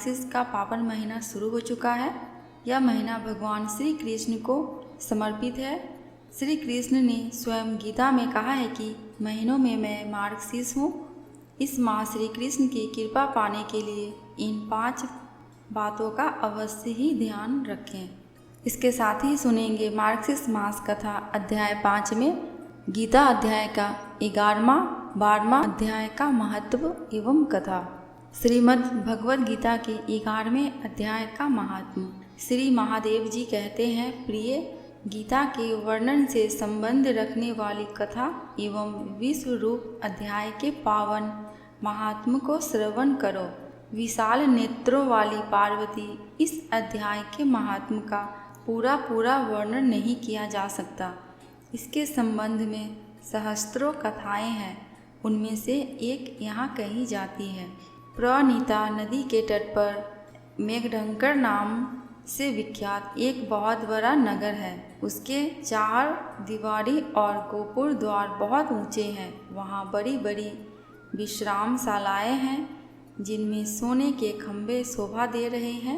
मार्गशीर्ष का पावन महीना शुरू हो चुका है। यह महीना भगवान श्री कृष्ण को समर्पित है। श्री कृष्ण ने स्वयं गीता में कहा है कि महीनों में मैं मार्गशीर्ष हूँ। इस माह श्री कृष्ण की कृपा पाने के लिए इन 5 बातों का अवश्य ही ध्यान रखें। इसके साथ ही सुनेंगे मार्गशीर्ष मास कथा अध्याय 5 में गीता अध्याय का 11वां 12वां अध्याय का महत्व एवं कथा। श्रीमद् भगवद गीता के 11वें अध्याय का महात्म्य। श्री महादेव जी कहते हैं, प्रिय, गीता के वर्णन से संबंध रखने वाली कथा एवं विश्व रूप अध्याय के पावन महात्म्य को श्रवण करो। विशाल नेत्रों वाली पार्वती, इस अध्याय के महात्म्य का पूरा वर्णन नहीं किया जा सकता। इसके संबंध में सहस्त्रों कथाएं हैं। उनमें से एक यहाँ कही जाती है। प्रणीता नदी के तट पर मेघडंकर नाम से विख्यात एक बहुत बड़ा नगर है। उसके 4 दीवारी और गोपुर द्वार बहुत ऊंचे हैं। वहाँ बड़ी बड़ी विश्रामशालाएं हैं जिनमें सोने के खंभे शोभा दे रहे हैं।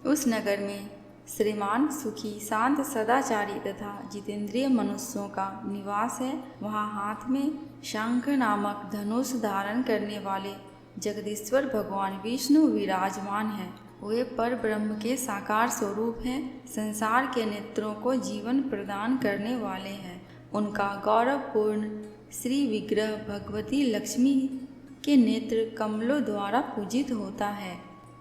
उस नगर में श्रीमान, सुखी, शांत, सदाचारी तथा जितेंद्रिय मनुष्यों का निवास है। वहाँ हाथ में शंख नामक धनुष धारण करने वाले जगदीश्वर भगवान विष्णु विराजमान हैं। वे पर ब्रह्म के साकार स्वरूप हैं। संसार के नेत्रों को जीवन प्रदान करने वाले हैं। उनका गौरवपूर्ण श्री विग्रह भगवती लक्ष्मी के नेत्र कमलों द्वारा पूजित होता है।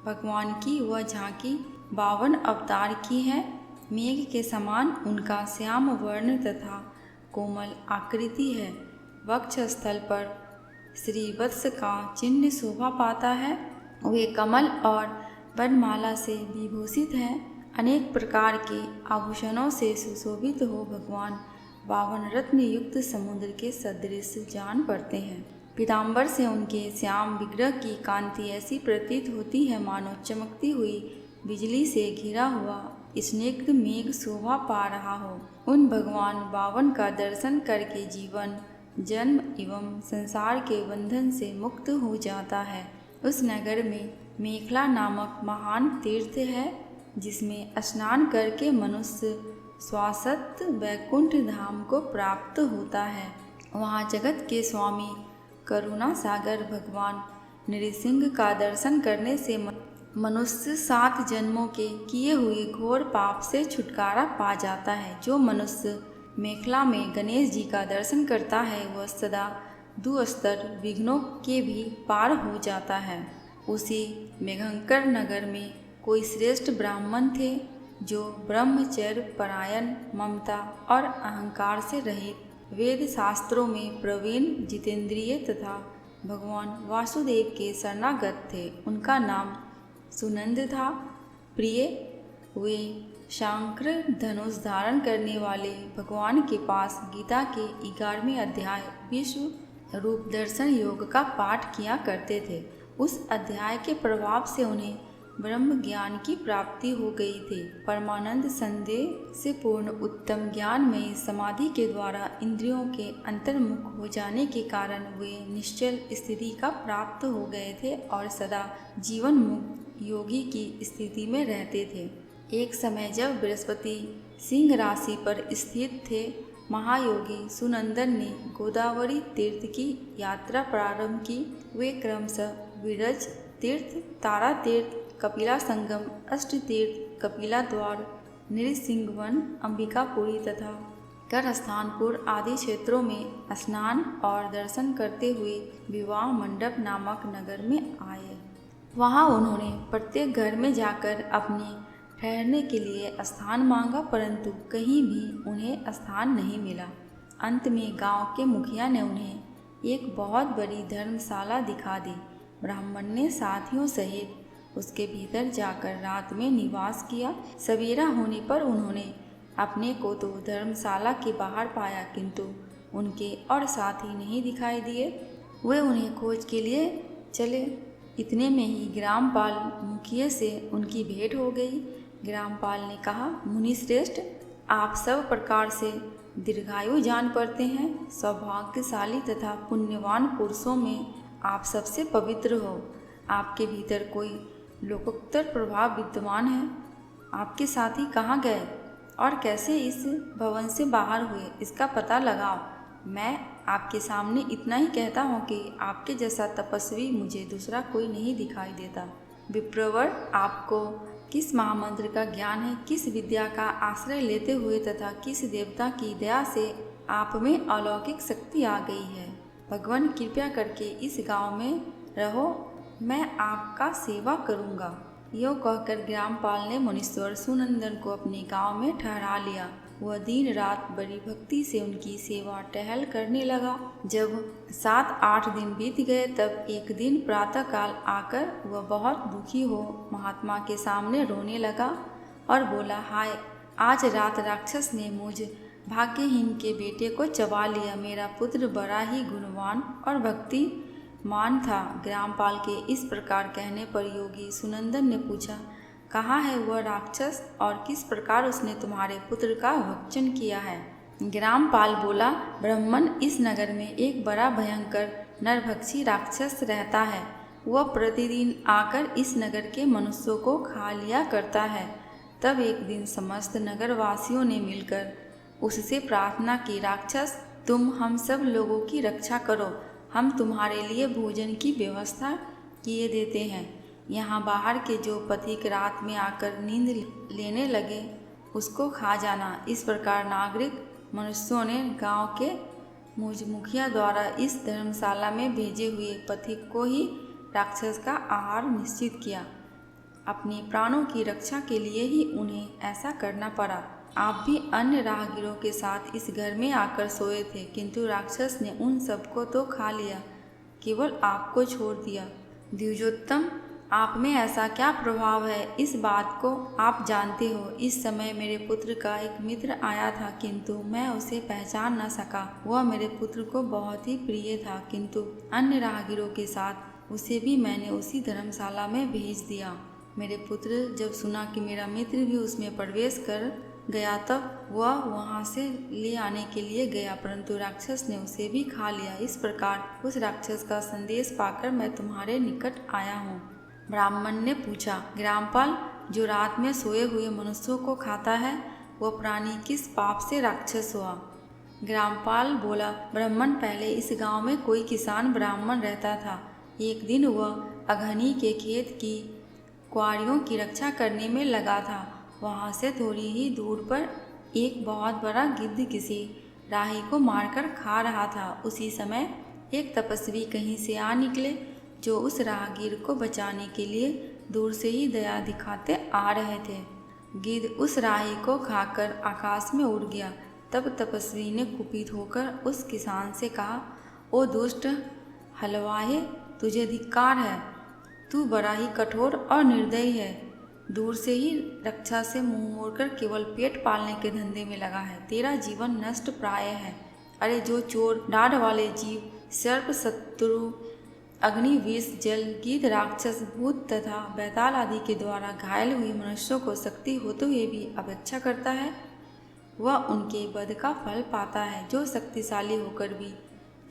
भगवान की वह झांकी 52 अवतार की है। मेघ के समान उनका श्याम वर्ण तथा कोमल आकृति है। वक्ष स्थल पर श्रीवत्स का चिन्ह शोभा पाता है। वे कमल और वनमाला से विभूषित हैं। अनेक प्रकार के आभूषणों से सुशोभित हो भगवान 52 रत्न युक्त समुद्र के सदृश जान पड़ते हैं। पीताम्बर से उनके श्याम विग्रह की कांति ऐसी प्रतीत होती है मानो चमकती हुई बिजली से घिरा हुआ स्निग्ध मेघ शोभा पा रहा हो। उन भगवान 52 का दर्शन करके जीवन, जन्म एवं संसार के बंधन से मुक्त हो जाता है। उस नगर में मेखला नामक महान तीर्थ है, जिसमें स्नान करके मनुष्य शाश्वत वैकुंठ धाम को प्राप्त होता है। वहाँ जगत के स्वामी करुणा सागर भगवान नृसिंह का दर्शन करने से मनुष्य 7 जन्मों के किए हुए घोर पाप से छुटकारा पा जाता है। जो मनुष्य मेखला में गणेश जी का दर्शन करता है वह सदा दुस्तर विघ्नों के भी पार हो जाता है। उसी मेघंकर नगर में कोई श्रेष्ठ ब्राह्मण थे जो ब्रह्मचर्य परायण, ममता और अहंकार से रहित, वेद शास्त्रों में प्रवीण, जितेंद्रिय तथा भगवान वासुदेव के शरणागत थे। उनका नाम सुनंद था। प्रिय, वे शांक्र धनुष धारण करने वाले भगवान के पास गीता के 11वें अध्याय विश्व रूप दर्शन योग का पाठ किया करते थे। उस अध्याय के प्रभाव से उन्हें ब्रह्म ज्ञान की प्राप्ति हो गई थी। परमानंद संदेह से पूर्ण उत्तम ज्ञानमयी समाधि के द्वारा इंद्रियों के अंतर्मुख हो जाने के कारण वे निश्चल स्थिति का प्राप्त हो गए थे और सदा जीवन मुक्त योगी की स्थिति में रहते थे। एक समय जब बृहस्पति सिंह राशि पर स्थित थे, महायोगी सुनंदन ने गोदावरी तीर्थ की यात्रा प्रारंभ की। वे क्रमशः विरज तीर्थ, तारा तीर्थ, कपिला संगम, अष्ट तीर्थ, कपिला द्वार, नृसिंहवन, अंबिकापुरी तथा करस्थानपुर आदि क्षेत्रों में स्नान और दर्शन करते हुए विवाह मंडप नामक नगर में आए। वहाँ उन्होंने प्रत्येक घर में जाकर अपने ठहरने के लिए स्थान मांगा, परंतु कहीं भी उन्हें स्थान नहीं मिला। अंत में गांव के मुखिया ने उन्हें एक बहुत बड़ी धर्मशाला दिखा दी। ब्राह्मण ने साथियों सहित उसके भीतर जाकर रात में निवास किया। सवेरा होने पर उन्होंने अपने को तो धर्मशाला के बाहर पाया, किंतु उनके और साथी नहीं दिखाई दिए। वे उन्हें खोज के लिए चले। इतने में ही ग्रामपाल मुखिया से उनकी भेंट हो गई। ग्रामपाल ने कहा, मुनि श्रेष्ठ, आप सब प्रकार से दीर्घायु जान पड़ते हैं। सौभाग्यशाली तथा पुण्यवान पुरुषों में आप सबसे पवित्र हो। आपके भीतर कोई लोकोत्तर प्रभाव विद्यमान है। आपके साथी कहाँ गए और कैसे इस भवन से बाहर हुए, इसका पता लगाओ। मैं आपके सामने इतना ही कहता हूँ कि आपके जैसा तपस्वी मुझे दूसरा कोई नहीं दिखाई देता। विप्रवर, आपको किस महामंत्र का ज्ञान है, किस विद्या का आश्रय लेते हुए तथा किस देवता की दया से आप में अलौकिक शक्ति आ गई है। भगवान कृपया करके इस गांव में रहो, मैं आपका सेवा करूंगा। यो कहकर ग्रामपाल ने मुनीश्वर सुनंदन को अपने गांव में ठहरा लिया। वह दिन रात बड़ी भक्ति से उनकी सेवा टहल करने लगा। जब 7-8 दिन बीत गए तब एक दिन प्रातःकाल आकर वह बहुत दुखी हो महात्मा के सामने रोने लगा और बोला, हाय, आज रात राक्षस ने मुझ भाग्यहीन के बेटे को चबा लिया। मेरा पुत्र बड़ा ही गुणवान और भक्तिमान था। ग्रामपाल के इस प्रकार कहने पर योगी सुनंदन ने पूछा, कहाँ है वह राक्षस और किस प्रकार उसने तुम्हारे पुत्र का भक्षण किया है? ग्रामपाल बोला, ब्राह्मण, इस नगर में एक बड़ा भयंकर नरभक्षी राक्षस रहता है। वह प्रतिदिन आकर इस नगर के मनुष्यों को खा लिया करता है। तब एक दिन समस्त नगरवासियों ने मिलकर उससे प्रार्थना की, राक्षस, तुम हम सब लोगों की रक्षा करो, हम तुम्हारे लिए भोजन की व्यवस्था किए देते हैं। यहाँ बाहर के जो पथिक रात में आकर नींद लेने लगे उसको खा जाना। इस प्रकार नागरिक मनुष्यों ने गांव के मुखिया द्वारा इस धर्मशाला में भेजे हुए पथिक को ही राक्षस का आहार निश्चित किया। अपने प्राणों की रक्षा के लिए ही उन्हें ऐसा करना पड़ा। आप भी अन्य राहगीरों के साथ इस घर में आकर सोए थे, किंतु राक्षस ने उन सबको तो खा लिया, केवल आपको छोड़ दिया। द्विजोत्तम, आप में ऐसा क्या प्रभाव है, इस बात को आप जानते हो। इस समय मेरे पुत्र का एक मित्र आया था, किंतु मैं उसे पहचान न सका। वह मेरे पुत्र को बहुत ही प्रिय था, किंतु अन्य राहगीरों के साथ उसे भी मैंने उसी धर्मशाला में भेज दिया। मेरे पुत्र जब सुना कि मेरा मित्र भी उसमें प्रवेश कर गया तब वह वहाँ से ले आने के लिए गया, परंतु राक्षस ने उसे भी खा लिया। इस प्रकार उस राक्षस का संदेश पाकर मैं तुम्हारे निकट आया हूँ। ब्राह्मण ने पूछा, ग्रामपाल, जो रात में सोए हुए मनुष्यों को खाता है वह प्राणी किस पाप से राक्षस हुआ? ग्रामपाल बोला, ब्राह्मण, पहले इस गांव में कोई किसान ब्राह्मण रहता था। एक दिन वह अघनी के खेत की क्वारियों की रक्षा करने में लगा था। वहाँ से थोड़ी ही दूर पर एक बहुत बड़ा गिद्ध किसी राही को मारकर खा रहा था। उसी समय एक तपस्वी कहीं से आ निकले जो उस राहगीर को बचाने के लिए दूर से ही दया दिखाते आ रहे थे। गिद्ध उस राही को खाकर आकाश में उड़ गया। तब तपस्वी ने कुपित होकर उस किसान से कहा, ओ दुष्ट हलवाहे, तुझे धिक्कार है, तू बड़ा ही कठोर और निर्दयी है। दूर से ही रक्षा से मुंह मोड़कर केवल पेट पालने के धंधे में लगा है। तेरा जीवन नष्ट प्राय है। अरे जो चोर, डाढ़ वाले जीव, सर्प, शत्रु, अग्नि, विष, जल, गिद्ध, राक्षस, भूत तथा बैताल आदि के द्वारा घायल हुए मनुष्यों को शक्ति होते हुए भी अपेक्षा करता है, वह उनके वध का फल पाता है। जो शक्तिशाली होकर भी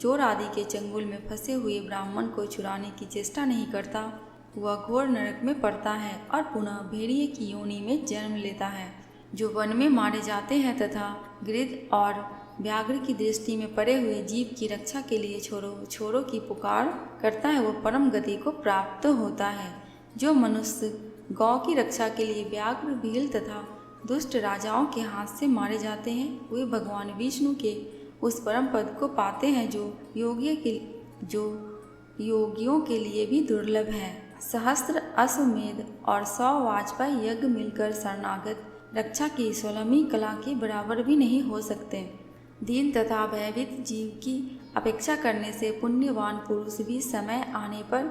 चोर आदि के चंगुल में फंसे हुए ब्राह्मण को छुड़ाने की चेष्टा नहीं करता, वह घोर नरक में पड़ता है और पुनः भेड़िए की योनि में जन्म लेता है। जो वन में मारे जाते हैं तथा गिद्ध और व्याघ्र की दृष्टि में पड़े हुए जीव की रक्षा के लिए छोरो छोरो की पुकार करता है, वह परम गति को प्राप्त होता है। जो मनुष्य गौ की रक्षा के लिए व्याघ्र, भील तथा दुष्ट राजाओं के हाथ से मारे जाते हैं, वे भगवान विष्णु के उस परम पद को पाते हैं जो योगियों के लिए भी दुर्लभ है। सहस्त्र अश्वमेध और 100 वाजपेयी यज्ञ मिलकर शरणागत रक्षा की 16वीं कला के बराबर भी नहीं हो सकते। दीन तथा भयभीत जीव की अपेक्षा करने से पुण्यवान पुरुष भी समय आने पर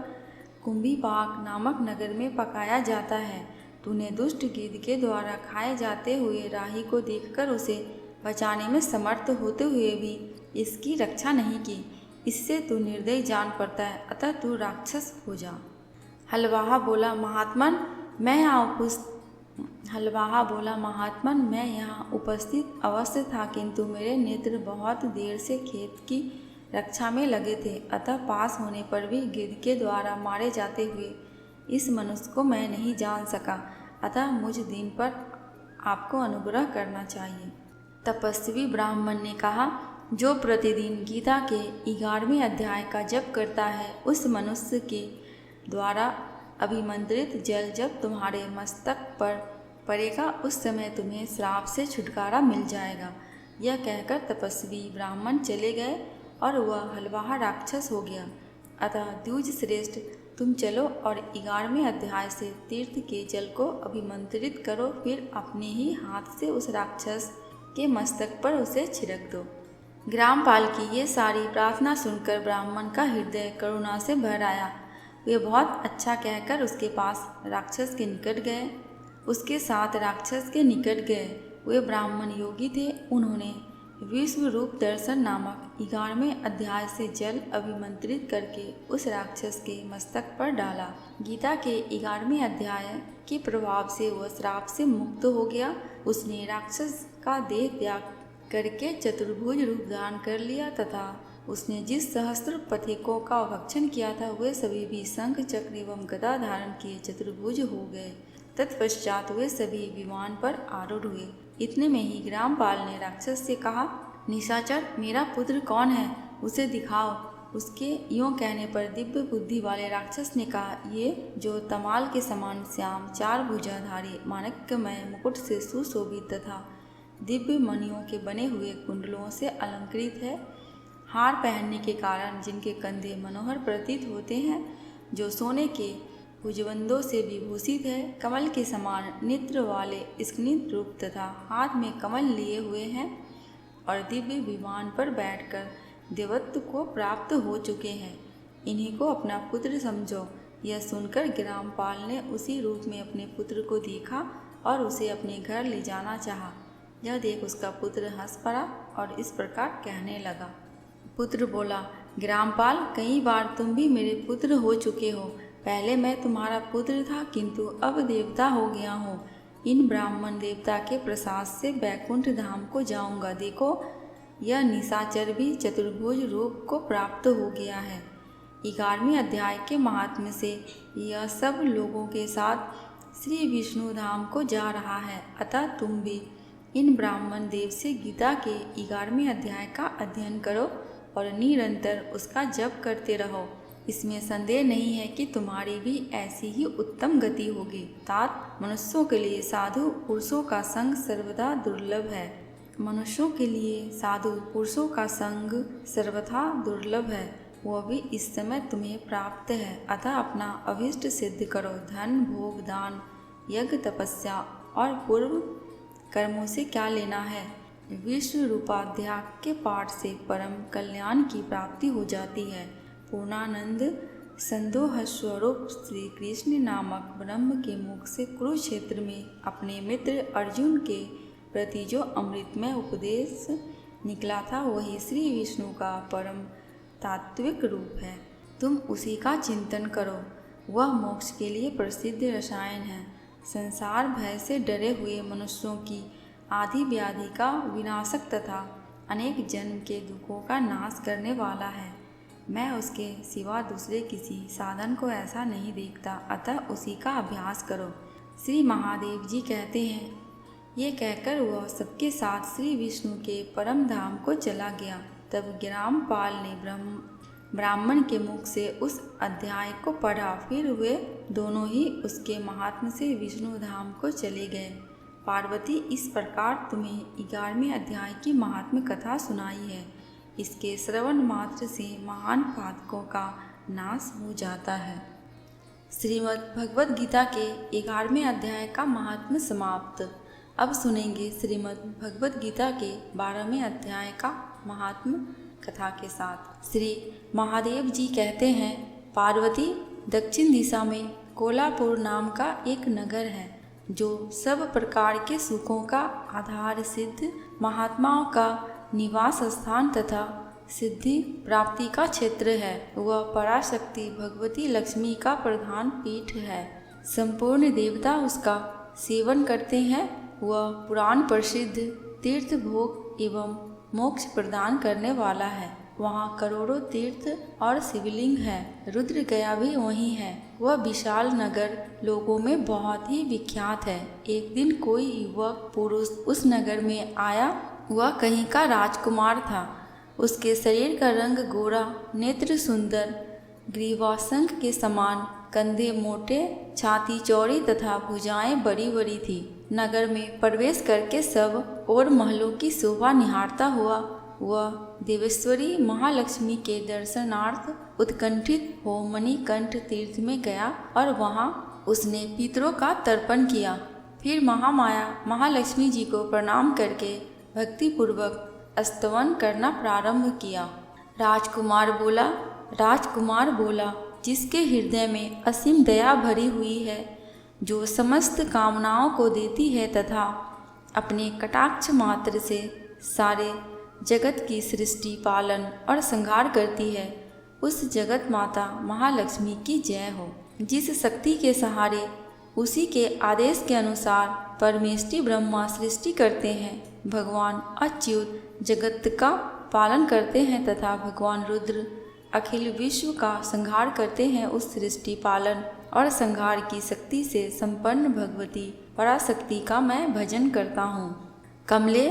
कुंभीपाक नामक नगर में पकाया जाता है। तूने दुष्ट गिद्ध के द्वारा खाए जाते हुए राही को देखकर उसे बचाने में समर्थ होते हुए भी इसकी रक्षा नहीं की। इससे तू निर्दयी जान पड़ता है, अतः तू राक्षस हो जा। हलवाहा बोला, महात्मन, मैं यहाँ उपस्थित अवश्य था, किंतु मेरे नेत्र बहुत देर से खेत की रक्षा में लगे थे, अतः पास होने पर भी गिद्ध के द्वारा मारे जाते हुए इस मनुष्य को मैं नहीं जान सका, अतः मुझ दिन पर आपको अनुग्रह करना चाहिए। तपस्वी ब्राह्मण ने कहा, जो प्रतिदिन गीता के 11वें अध्याय का जप करता है, उस मनुष्य के द्वारा अभिमंत्रित जल जब तुम्हारे मस्तक पर पड़ेगा, उस समय तुम्हें श्राप से छुटकारा मिल जाएगा। यह कहकर तपस्वी ब्राह्मण चले गए और वह हलवाहा राक्षस हो गया। अतः द्विज श्रेष्ठ, तुम चलो और 11वें अध्याय से तीर्थ के जल को अभिमंत्रित करो, फिर अपने ही हाथ से उस राक्षस के मस्तक पर उसे छिड़क दो। ग्रामपाल की ये सारी प्रार्थना सुनकर ब्राह्मण का हृदय करुणा से भर आया। वे बहुत अच्छा कहकर उसके पास राक्षस के निकट गए। उसके साथ राक्षस के निकट गए। वे ब्राह्मण योगी थे। उन्होंने विश्व रूप दर्शन नामक 11वें अध्याय से जल अभिमंत्रित करके उस राक्षस के मस्तक पर डाला। गीता के 11वें अध्याय के प्रभाव से वह श्राप से मुक्त हो गया। उसने राक्षस का देह त्याग करके चतुर्भुज रूप धारण कर लिया तथा उसने जिस सहस्त्र पथिकों का भक्षण किया था, वे सभी भी शंख चक्र एवं गदा धारण किए चतुर्भुज हो गए। तत्पश्चात वे सभी विमान पर आरूढ़ हुए। इतने में ही ग्रामपाल ने राक्षस से कहा, निशाचर, मेरा पुत्र कौन है, उसे दिखाओ। उसके यूँ कहने पर दिव्य बुद्धि वाले राक्षस ने कहा, ये जो तमाल के समान श्याम 4 भुजाधारी माणिक्यमय मुकुट से सुशोभित तथा दिव्य मणियों के बने हुए कुंडलों से अलंकृत है, हार पहनने के कारण जिनके कंधे मनोहर प्रतीत होते हैं, जो सोने के भुजबंदों से विभूषित है, कमल के समान नेत्र वाले स्निग्ध रूप तथा हाथ में कमल लिए हुए हैं और दिव्य विमान पर बैठकर देवत्व को प्राप्त हो चुके हैं, इन्हीं को अपना पुत्र समझो। यह सुनकर ग्रामपाल ने उसी रूप में अपने पुत्र को देखा और उसे अपने घर ले जाना चाहा। यह देख उसका पुत्र हंस पड़ा और इस प्रकार कहने लगा। पुत्र बोला, ग्रामपाल, कई बार तुम भी मेरे पुत्र हो चुके हो। पहले मैं तुम्हारा पुत्र था, किंतु अब देवता हो गया हूँ। इन ब्राह्मण देवता के प्रसाद से बैकुंठ धाम को जाऊँगा। देखो, यह निशाचर भी चतुर्भुज रूप को प्राप्त हो गया है। 11वें अध्याय के महात्म्य से यह सब लोगों के साथ श्री विष्णु धाम को जा रहा है। अतः तुम भी इन ब्राह्मण देव से गीता के 11वें अध्याय का अध्ययन करो और निरंतर उसका जप करते रहो। इसमें संदेह नहीं है कि तुम्हारी भी ऐसी ही उत्तम गति होगी। तात, मनुष्यों के लिए साधु पुरुषों का संग सर्वदा दुर्लभ है। मनुष्यों के लिए साधु पुरुषों का संग सर्वथा दुर्लभ है, वह भी इस समय तुम्हें प्राप्त है। अतः अपना अभीष्ट सिद्ध करो। धन, भोग, दान, यज्ञ, तपस्या और पूर्व कर्मों से क्या लेना है। विश्व रूपाध्याय के पाठ से परम कल्याण की प्राप्ति हो जाती है। पूर्णानंद संदोह स्वरूप श्री कृष्ण नामक ब्रह्म के मुख से कुरुक्षेत्र में अपने मित्र अर्जुन के प्रति जो अमृतमय उपदेश निकला था, वही श्री विष्णु का परम तात्विक रूप है। तुम उसी का चिंतन करो। वह मोक्ष के लिए प्रसिद्ध रसायन है। संसार भय से डरे हुए मनुष्यों की आदि व्याधि का विनाशक तथा अनेक जन्म के दुखों का नाश करने वाला है। मैं उसके सिवा दूसरे किसी साधन को ऐसा नहीं देखता, अतः उसी का अभ्यास करो। श्री महादेव जी कहते हैं, ये कहकर वह सबके साथ श्री विष्णु के परम धाम को चला गया। तब ग्रामपाल ने ब्राह्मण के मुख से उस अध्याय को पढ़ा। फिर वे दोनों ही उसके महात्म्य से विष्णु धाम को चले गए। पार्वती, इस प्रकार तुम्हें 11वें अध्याय की महात्म्य कथा सुनाई है। इसके श्रवण मात्र से महान पातकों का नाश हो जाता है। श्रीमद् भगवद गीता के 11वें अध्याय का महात्म्य समाप्त। अब सुनेंगे श्रीमद् भगवद गीता के 12वें अध्याय का महात्म्य कथा के साथ। श्री महादेव जी कहते हैं, पार्वती, दक्षिण दिशा में कोलापुर नाम का एक नगर है, जो सब प्रकार के सुखों का आधार सिद्ध महात्माओं का निवास स्थान तथा सिद्धि प्राप्ति का क्षेत्र है। वह पराशक्ति भगवती लक्ष्मी का प्रधान पीठ है। संपूर्ण देवता उसका सेवन करते हैं। वह पुराण प्रसिद्ध तीर्थ भोग एवं मोक्ष प्रदान करने वाला है। वहाँ करोड़ों तीर्थ और शिवलिंग है। रुद्र गया भी वहीं है। वह विशाल नगर लोगों में बहुत ही विख्यात है। एक दिन कोई युवक पुरुष उस नगर में आया। वह कहीं का राजकुमार था। उसके शरीर का रंग गोरा, नेत्र सुंदर, ग्रीवा शंख के समान, कंधे मोटे, छाती चौड़ी तथा भुजाएं बड़ी बड़ी थी। नगर में प्रवेश करके सब और महलों की शोभा निहारता हुआ वह देवेश्वरी महालक्ष्मी के दर्शनार्थ उत्कंठित हो मणिकंठ तीर्थ में गया और वहाँ उसने पितरों का तर्पण किया। फिर महामाया महालक्ष्मी जी को प्रणाम करके भक्तिपूर्वक स्तवन करना प्रारंभ किया। राजकुमार बोला, जिसके हृदय में असीम दया भरी हुई है, जो समस्त कामनाओं को देती है तथा अपने कटाक्ष मात्र से सारे जगत की सृष्टि, पालन और संहार करती है, उस जगत माता महालक्ष्मी की जय हो। जिस शक्ति के सहारे उसी के आदेश के अनुसार परमेष्टि ब्रह्मा सृष्टि करते हैं, भगवान अच्युत जगत का पालन करते हैं तथा भगवान रुद्र अखिल विश्व का संहार करते हैं, उस सृष्टि, पालन और संहार की शक्ति से संपन्न भगवती पराशक्ति का मैं भजन करता हूँ। कमले,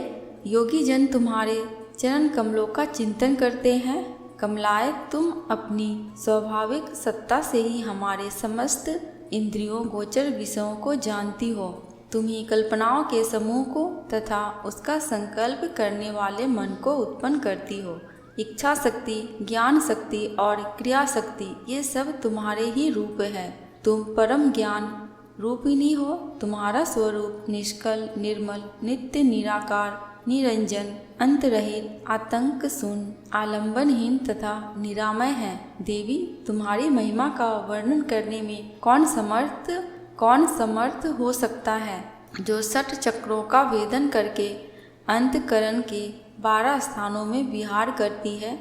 योगी जन तुम्हारे चरण कमलों का चिंतन करते हैं। कमलाए, तुम अपनी स्वाभाविक सत्ता से ही हमारे समस्त इंद्रियों गोचर विषयों को जानती हो। तुम ही कल्पनाओं के समूह को तथा उसका संकल्प करने वाले मन को उत्पन्न करती हो। इच्छा शक्ति, ज्ञान शक्ति और क्रिया शक्ति, ये सब तुम्हारे ही रूप है। तुम परम ज्ञान रूपिणी हो। तुम्हारा स्वरूप निष्कल, निर्मल, नित्य, निराकार, निरंजन, अंतरहित, आतंक शून्य, आलंबनहीन तथा निरामय है। देवी, तुम्हारी महिमा का वर्णन करने में कौन समर्थ हो सकता है, जो 6 चक्रों का भेदन करके अंतकरण के 12 स्थानों में विहार करती है।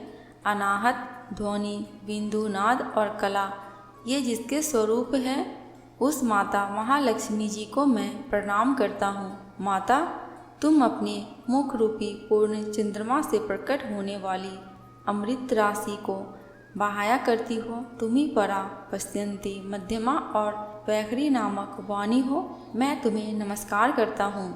अनाहत, ध्वनि, बिंदु, नाद और कला, ये जिसके स्वरूप है, उस माता महालक्ष्मी जी को मैं प्रणाम करता हूँ। माता, तुम अपने मुख रूपी पूर्ण चंद्रमा से प्रकट होने वाली अमृत राशि को बहाया करती हो। तुम ही परा, पश्यंती, मध्यमा और वैखरी नामक वाणी हो। मैं तुम्हें नमस्कार करता हूँ।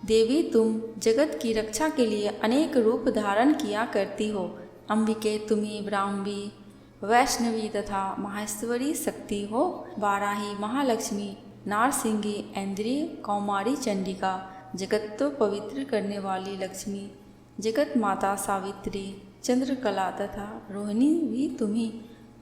देवी, तुम जगत की रक्षा के लिए अनेक रूप धारण किया करती हो। अंबिके, तुम ही ब्राह्मी, वैष्णवी तथा माहेश्वरी शक्ति हो। वाराही, महालक्ष्मी, नारसिंही, ऐन्द्रिय, कौमारी, चंडिका, जगत तो पवित्र करने वाली लक्ष्मी, जगत माता सावित्री, चंद्रकला तथा रोहिणी भी तुम्ही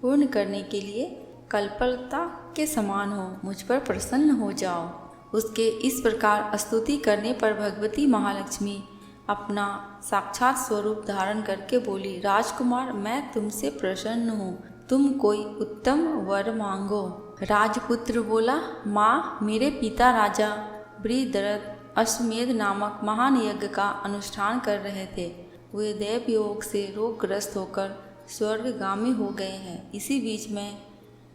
पूर्ण करने के लिए कल्पलता के समान हो। मुझ पर प्रसन्न हो जाओ। उसके इस प्रकार स्तुति करने पर भगवती महालक्ष्मी अपना साक्षात स्वरूप धारण करके बोली, राजकुमार, मैं तुमसे प्रसन्न हूँ। तुम कोई उत्तम वर मांगो। राजपुत्र बोला, माँ, मेरे पिता राजा बृहद्रथ अश्वमेध नामक महान यज्ञ का अनुष्ठान कर रहे थे। वे दैव योग से रोगग्रस्त होकर स्वर्गगामी हो गए हैं। इसी बीच में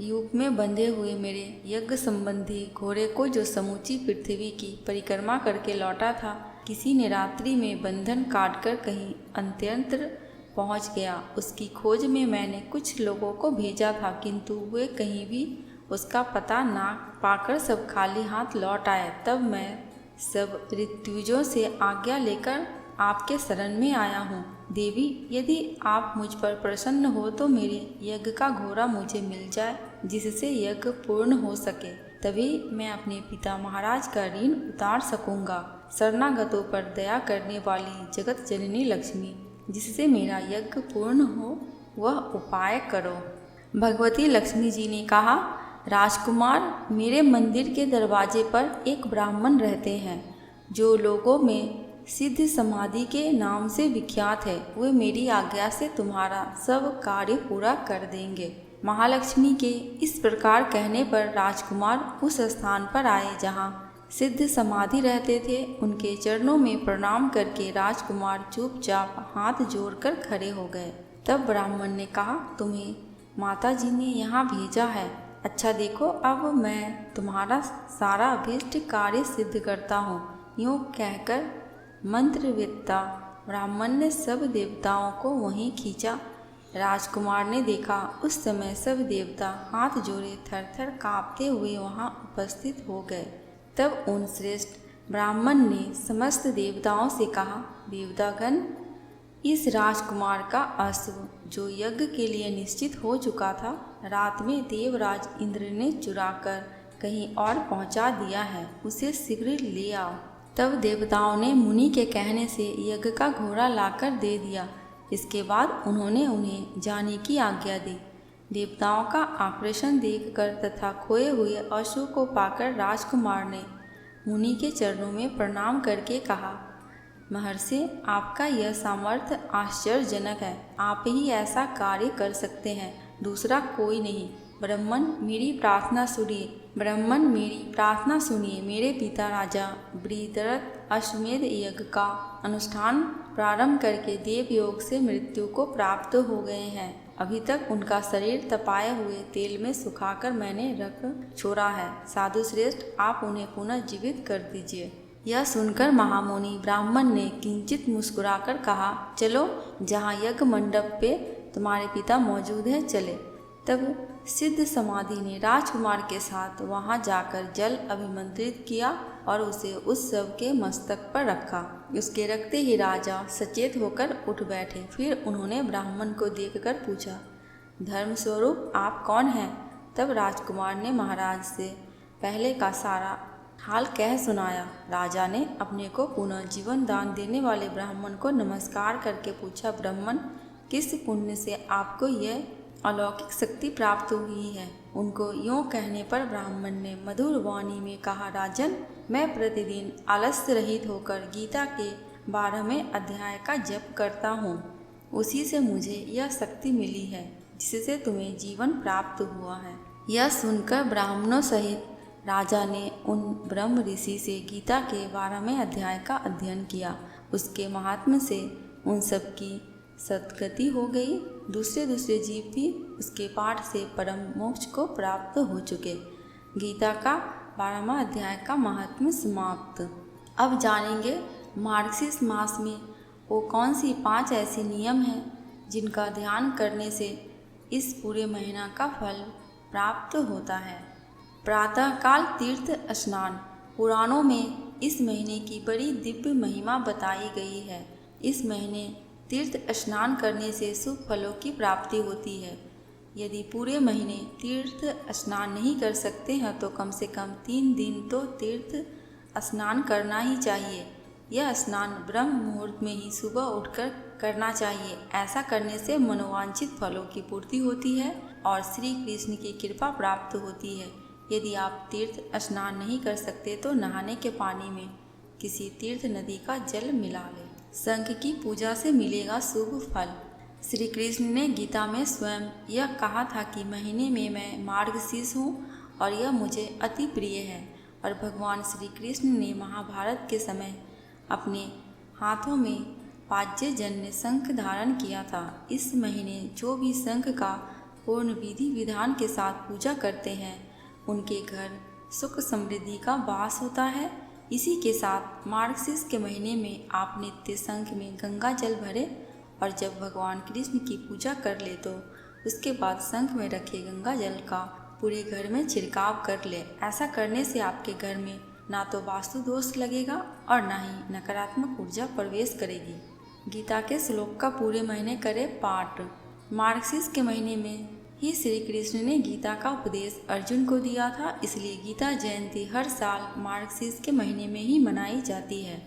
युग में बंधे हुए मेरे यज्ञ संबंधी घोड़े को, जो समूची पृथ्वी की परिक्रमा करके लौटा था, किसी ने रात्रि में बंधन काटकर कहीं अन्यत्र पहुंच गया। उसकी खोज में मैंने कुछ लोगों को भेजा था, किंतु वे कहीं भी उसका पता ना पाकर सब खाली हाथ लौट आए। तब मैं सब ऋत्विजों से आज्ञा लेकर आपके शरण में आया हूँ। देवी, यदि आप मुझ पर प्रसन्न हो तो मेरे यज्ञ का घोड़ा मुझे मिल जाए, जिससे यज्ञ पूर्ण हो सके। तभी मैं अपने पिता महाराज का ऋण उतार सकूँगा। शरणागतों पर दया करने वाली जगत जननी लक्ष्मी, जिससे मेरा यज्ञ पूर्ण हो, वह उपाय करो। भगवती लक्ष्मी जी ने कहा, राजकुमार, मेरे मंदिर के दरवाजे पर एक ब्राह्मण रहते हैं, जो लोगों में सिद्ध समाधि के नाम से विख्यात है। वे मेरी आज्ञा से तुम्हारा सब कार्य पूरा कर देंगे। महालक्ष्मी के इस प्रकार कहने पर राजकुमार उस स्थान पर आए जहाँ सिद्ध समाधि रहते थे। उनके चरणों में प्रणाम करके राजकुमार चुपचाप हाथ जोड़कर खड़े हो गए। तब ब्राह्मण ने कहा, तुम्हें माता जी ने यहाँ भेजा है। अच्छा देखो, अब मैं तुम्हारा सारा अभीष्ट कार्य सिद्ध करता हूँ। यूँ कहकर मंत्रवेत्ता ब्राह्मण ने सब देवताओं को वहीं खींचा। राजकुमार ने देखा उस समय सब देवता हाथ जोड़े थर थर काँपते हुए वहाँ उपस्थित हो गए। तब उन श्रेष्ठ ब्राह्मण ने समस्त देवताओं से कहा, देवतागण, इस राजकुमार का अश्व जो यज्ञ के लिए निश्चित हो चुका था, रात में देवराज इंद्र ने चुराकर कहीं और पहुंचा दिया है, उसे शीघ्र ले आओ। तब देवताओं ने मुनि के कहने से यज्ञ का घोड़ा लाकर दे दिया। इसके बाद उन्होंने उन्हें जाने की आज्ञा दी। देवताओं का आकर्षण देखकर तथा खोए हुए अश्व को पाकर राजकुमार ने मुनि के चरणों में प्रणाम करके कहा, महर्षि, आपका यह सामर्थ्य आश्चर्यजनक है। आप ही ऐसा कार्य कर सकते हैं, दूसरा कोई नहीं। ब्राह्मण मेरी प्रार्थना सुनिए। मेरे पिता राजा बृहद्रथ अश्वमेध यज्ञ का अनुष्ठान प्रारंभ करके देव योग से मृत्यु को प्राप्त हो गए हैं। अभी तक उनका शरीर तपाए हुए तेल में सुखाकर मैंने रख छोड़ा है। साधु श्रेष्ठ, आप उन्हें पुनः जीवित कर दीजिए। यह सुनकर महामुनि ब्राह्मण ने किंचित मुस्कुराकर कहा, चलो, जहाँ यज्ञ मंडप पे तुम्हारे पिता मौजूद हैं, चले। तब सिद्ध समाधि ने राजकुमार के साथ वहां जाकर जल अभिमंत्रित किया और उसे उस शव के मस्तक पर रखा। उसके रखते ही राजा सचेत होकर उठ बैठे। फिर उन्होंने ब्राह्मण को देखकर पूछा, धर्म स्वरूप आप कौन हैं? तब राजकुमार ने महाराज से पहले का सारा हाल कह सुनाया। राजा ने अपने को पुनः जीवन दान देने वाले ब्राह्मण को नमस्कार करके पूछा, ब्राह्मण, किस पुण्य से आपको यह अलौकिक शक्ति प्राप्त हुई है? उनको यूँ कहने पर ब्राह्मण ने मधुर वाणी में कहा, राजन, मैं प्रतिदिन आलस्य रहित होकर गीता के 12वें अध्याय का जप करता हूँ। उसी से मुझे यह शक्ति मिली है जिससे तुम्हें जीवन प्राप्त हुआ है। यह सुनकर ब्राह्मणों सहित राजा ने उन ब्रह्म ऋषि से गीता के 12वें अध्याय का अध्ययन किया। उसके महात्म्य से उन सब की सद्गति हो गई। दूसरे जीव भी उसके पाठ से परम मोक्ष को प्राप्त हो चुके। गीता का 12वां अध्याय का महात्म्य समाप्त। अब जानेंगे मार्गशीर्ष मास में वो कौन सी 5 ऐसे नियम हैं जिनका ध्यान करने से इस पूरे महीना का फल प्राप्त होता है। प्रातःकाल तीर्थ स्नान। पुराणों में इस महीने की बड़ी दिव्य महिमा बताई गई है। इस महीने तीर्थ स्नान करने से शुभ फलों की प्राप्ति होती है। यदि पूरे महीने तीर्थ स्नान नहीं कर सकते हैं तो कम से कम 3 दिन तो तीर्थ स्नान करना ही चाहिए। यह स्नान ब्रह्म मुहूर्त में ही सुबह उठकर करना चाहिए। ऐसा करने से मनोवांछित फलों की पूर्ति होती है और श्री कृष्ण की कृपा प्राप्त होती है। यदि आप तीर्थ स्नान नहीं कर सकते तो नहाने के पानी में किसी तीर्थ नदी का जल मिला लें। शंख की पूजा से मिलेगा शुभ फल। श्री कृष्ण ने गीता में स्वयं यह कहा था कि महीने में मैं मार्गशीर्ष हूँ और यह मुझे अति प्रिय है। और भगवान श्री कृष्ण ने महाभारत के समय अपने हाथों में पाज्यजन्य शंख धारण किया था। इस महीने जो भी शंख का पूर्ण विधि विधान के साथ पूजा करते हैं उनके घर सुख समृद्धि का वास होता है। इसी के साथ मार्गशीर्ष के महीने में आप नित्य शंख में गंगा जल भरे और जब भगवान कृष्ण की पूजा कर ले तो उसके बाद शंख में रखे गंगा जल का पूरे घर में छिड़काव कर ले। ऐसा करने से आपके घर में ना तो वास्तु दोष लगेगा और ना ही नकारात्मक ऊर्जा प्रवेश करेगी। गीता के श्लोक का पूरे महीने करें पाठ। मार्गशीर्ष के महीने में ही श्री कृष्ण ने गीता का उपदेश अर्जुन को दिया था, इसलिए गीता जयंती हर साल मार्गशीर्ष के महीने में ही मनाई जाती है।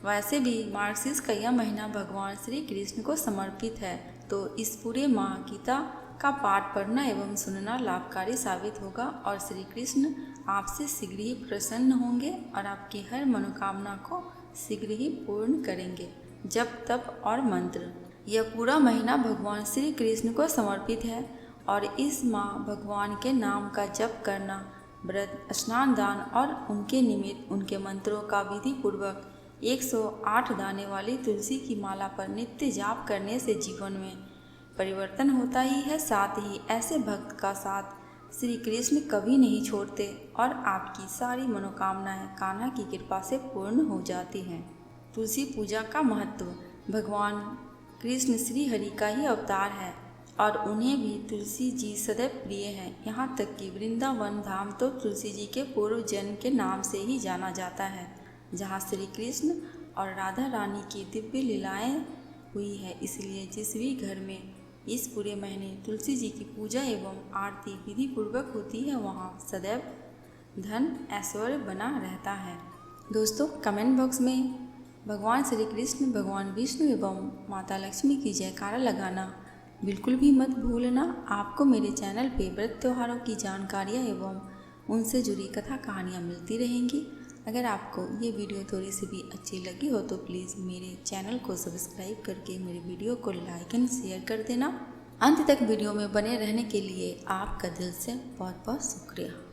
वैसे भी मार्गशीर्ष का यह महीना भगवान श्री कृष्ण को समर्पित है, तो इस पूरे माह गीता का पाठ पढ़ना एवं सुनना लाभकारी साबित होगा और श्री कृष्ण आपसे शीघ्र ही प्रसन्न होंगे और आपकी हर मनोकामना को शीघ्र ही पूर्ण करेंगे। जप, तप और मंत्र। यह पूरा महीना भगवान श्री कृष्ण को समर्पित है और इस माह भगवान के नाम का जप करना, व्रत, स्नान, दान और उनके निमित्त उनके मंत्रों का विधि पूर्वक 108 दाने वाली तुलसी की माला पर नित्य जाप करने से जीवन में परिवर्तन होता ही है। साथ ही ऐसे भक्त का साथ श्री कृष्ण कभी नहीं छोड़ते और आपकी सारी मनोकामनाएं कान्हा की कृपा से पूर्ण हो जाती हैं। तुलसी पूजा का महत्व। भगवान कृष्ण श्री हरि का ही अवतार है और उन्हें भी तुलसी जी सदैव प्रिय है। यहाँ तक कि वृंदावन धाम तो तुलसी जी के पूर्व जन्म के नाम से ही जाना जाता है, जहाँ श्री कृष्ण और राधा रानी की दिव्य लीलाएं हुई है। इसलिए जिस भी घर में इस पूरे महीने तुलसी जी की पूजा एवं आरती विधि पूर्वक होती है, वहाँ सदैव धन ऐश्वर्य बना रहता है। दोस्तों, कमेंट बॉक्स में भगवान श्री कृष्ण, भगवान विष्णु एवं माता लक्ष्मी की जयकारा लगाना बिल्कुल भी मत भूलना। आपको मेरे चैनल पे व्रत त्योहारों की जानकारियाँ एवं उनसे जुड़ी कथा कहानियाँ मिलती रहेंगी। अगर आपको ये वीडियो थोड़ी सी भी अच्छी लगी हो तो प्लीज़ मेरे चैनल को सब्सक्राइब करके मेरे वीडियो को लाइक एंड शेयर कर देना। अंत तक वीडियो में बने रहने के लिए आपका दिल से बहुत बहुत शुक्रिया।